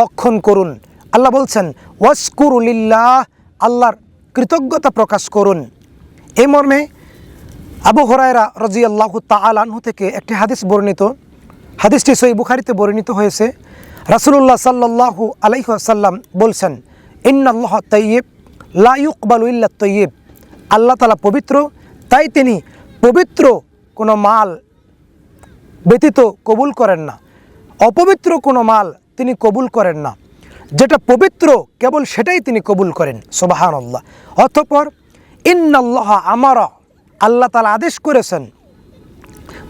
রক্ষণ করুন। আল্লাহ বলছেন ওয়াশকুরু লিল্লাহ, আল্লাহর কৃতজ্ঞতা প্রকাশ করুন। এই মর্মে আবু হুরায়রা রাদিয়াল্লাহু তাআলা আনহু থেকে একটি হাদিস বর্ণিত, হাদিসটি সহিহ বুখারীতে বর্ণিত হয়েছে। রাসূলুল্লাহ সাল্লাল্লাহু আলাইহি ওয়াসাল্লাম বলছেন, ইন্নাল্লাহ তাইয়্যিব লা ইউকবালু ইল্লা তাইয়্যিব, আল্লাহ তাআলা পবিত্র, তাই তিনি পবিত্র কোনো মাল ব্যতীত কবুল করেন না, অপবিত্র কোনো মাল তিনি কবুল করেন না, যেটা পবিত্র কেবল সেটাই তিনি কবুল করেন। সুবহানাল্লাহ। অতঃপর ইন্নাল্লাহ আমারা, আল্লাহ তাআলা আদেশ করেছেন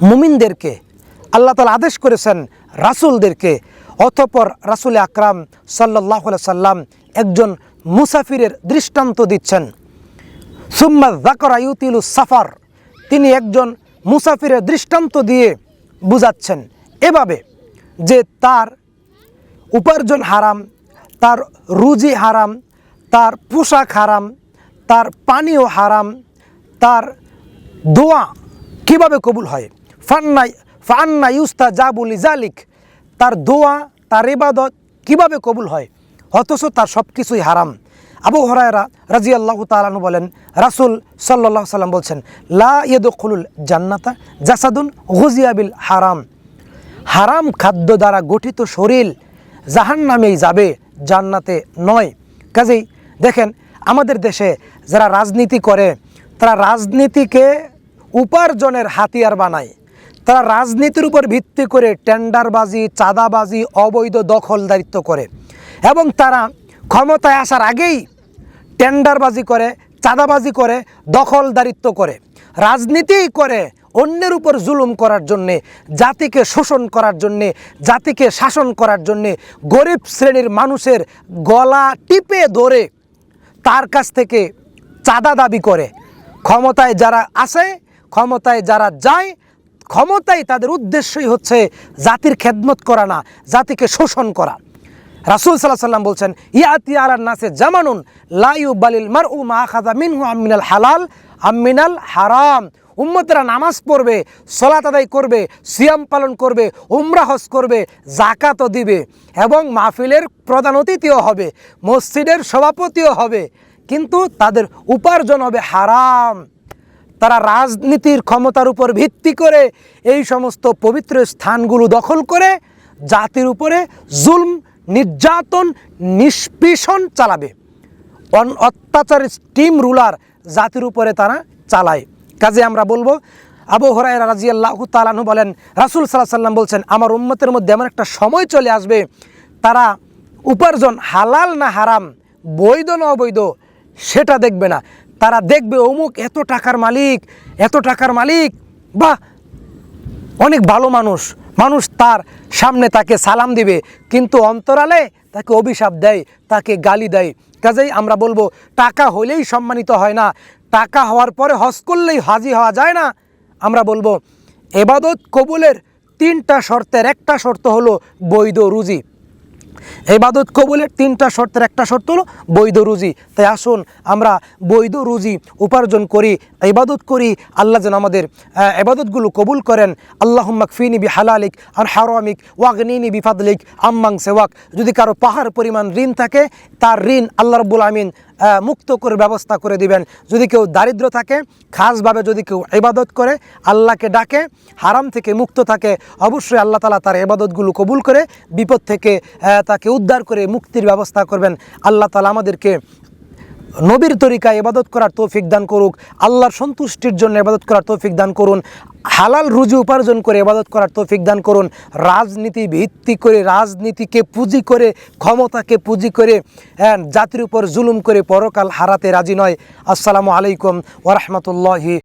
মুমিনদেরকে, আল্লাহ তাআলা আদেশ করেছেন রাসূলদেরকে। অতঃপর রাসূল আকরাম সাল্লাল্লাহু আলাইহি সাল্লাম একজন মুসাফিরের দৃষ্টান্ত দিচ্ছেন। সুম্মা যাকারা ইউতিলু সাফার, তিনি একজন মুসাফিরের দৃষ্টান্ত দিয়ে বুঝাচ্ছেন এভাবে যে তার উপার্জন হারাম, তার রুজি হারাম, তার পোশাক হারাম, তার পানীয় হারাম, তার দোয়া কিভাবে কবুল হয়, ফান্না ইউস্তাজাবু লিযালিক, তার দোয়া তার ইবাদত কিভাবে কবুল হয়, অথচ তার সব কিছুই হারাম। আবু হুরায়রা রাদিয়াল্লাহু তাআলা আনহু বলেন, রাসূল সাল্লাল্লাহু আলাইহি সাল্লাম বলছেন, লা ইয়াদখুলুল জান্নাতা জাসাদুন গুযিয়া বিল হারাম, হারাম খাদ্য দ্বারা গঠিত শরীর জাহান্নামেই যাবে, জান্নাতে নয়। কাজেই দেখেন আমাদের দেশে যারা রাজনীতি করে তারা রাজনীতিকে উপার্জনের হাতিয়ার বানায়, তারা রাজনীতির উপর ভিত্তি করে টেন্ডারবাজি, চাঁদাবাজি, অবৈধ দখলদারিত্ব করে এবং তারা ক্ষমতায় আসার আগেই টেন্ডারবাজি করে, চাঁদাবাজি করে, দখলদারিত্ব করে, রাজনীতিই করে অন্যের উপর জুলুম করার জন্যে, জাতিকে শোষণ করার জন্যে, জাতিকে শাসন করার জন্যে, গরিব শ্রেণীর মানুষের গলা টিপে ধরে তার কাছ থেকে চাঁদা দাবি করে। ক্ষমতায় যারা আসে, ক্ষমতায় যারা যায়, ক্ষমতায় তাদের উদ্দেশ্যই হচ্ছে জাতির খেদমত করা না, জাতিকে শোষণ করা। রাসূল সাল্লাল্লাহু আলাইহি সাল্লাম বলছেন, ইয়াতি আলান নাসে জামানুন লা ইউবালিল মারউ মা আখাযা মিনহু আমিনাল হালাল আমিনাল হারাম, উম্মতেরা নামাজ পড়বে, সালাত আদায় করবে, সিয়াম পালন করবে, উমরা হজ করবে, যাকাতও দিবে এবং মাহফিলের প্রধান অতিথিও হবে, মসজিদের সভাপতিও হবে, কিন্তু তাদের উপার্জন হবে হারাম। তারা রাজনীতির ক্ষমতার উপর ভিত্তি করে এই সমস্ত পবিত্র স্থানগুলো দখল করে জাতির উপরে জুলম, নির্যাতন, নিষ্পীষণ চালাবে, অত্যাচারের স্টিম রুলার জাতির উপরে তারা চালায়। কাজে আমরা বলবো, আবু হুরায়রা রাদিয়াল্লাহু তাআলা আনহু বলেন, রাসূল সাল্লাল্লাহু আলাইহি সাল্লাম বলছেন, আমার উম্মতের মধ্যে এমন একটা সময় চলে আসবে তারা উপার্জন হালাল না হারাম, বৈধ না অবৈধ সেটা দেখবে না, তারা দেখবে অমুক এত টাকার মালিক, এত টাকার মালিক, বাহ অনেক ভালো মানুষ, মানুষ তার সামনে তাকে সালাম দিবে, কিন্তু অন্তরালে তাকে অভিশাপ দেয়, তাকে গালি দেয়। কাজেই আমরা বলবো, টাকা হলেই সম্মানিত হয় না, টাকা হওয়ার পরে হজ করলেই হাজি হওয়া যায় না। আমরা বলবো ইবাদত কবুলের 3টা শর্তের একটা শর্ত হলো বৈধ রুজি। ইবাদত কবুলের 3টা শর্তের একটা শর্ত হলো বৈধ রুজি। তাই আসুন আমরা বৈধ রুজি উপার্জন করি, ইবাদত করি, আল্লাহ যেন আমাদের ইবাদতগুলো কবুল করেন। আল্লাহুম্মা কফিনি বিহালালিক আন হারামিক ওয়াগনিনি বিফাদলিক আম্মান সিওয়াক। যদি কারো পাহাড় পরিমাণ ঋণ থাকে, তার ঋণ আল্লাহ রাব্বুল আমিন মুক্ত করে ব্যবস্থা করে দিবেন। যদি কেউ দারিদ্র থাকে, খাসভাবে যদি কেউ ইবাদত করে, আল্লাহকে ডাকে, হারাম থেকে মুক্ত থাকে, অবশ্যই আল্লাহ তাআলা তার ইবাদতগুলো কবুল করে বিপদ থেকে তাকে উদ্ধার করে মুক্তির ব্যবস্থা করবেন। আল্লাহ তাআলা আমাদেরকে নবীর তরিকায় ইবাদত করার তৌফিক দান করুক, আল্লাহর সন্তুষ্টির জন্য ইবাদত করার তৌফিক দান করুন, হালাল রুজি উপার্জন করে ইবাদত করার তৌফিক দান করুন। রাজনীতি ভিত্তি করে, রাজনীতিকে পুঁজি করে, ক্ষমতাকে পুঁজি করে জাতির উপর জুলুম করে পরকাল হারাতে রাজি নয়। আসসালামু আলাইকুম ওয়া রাহমাতুল্লাহি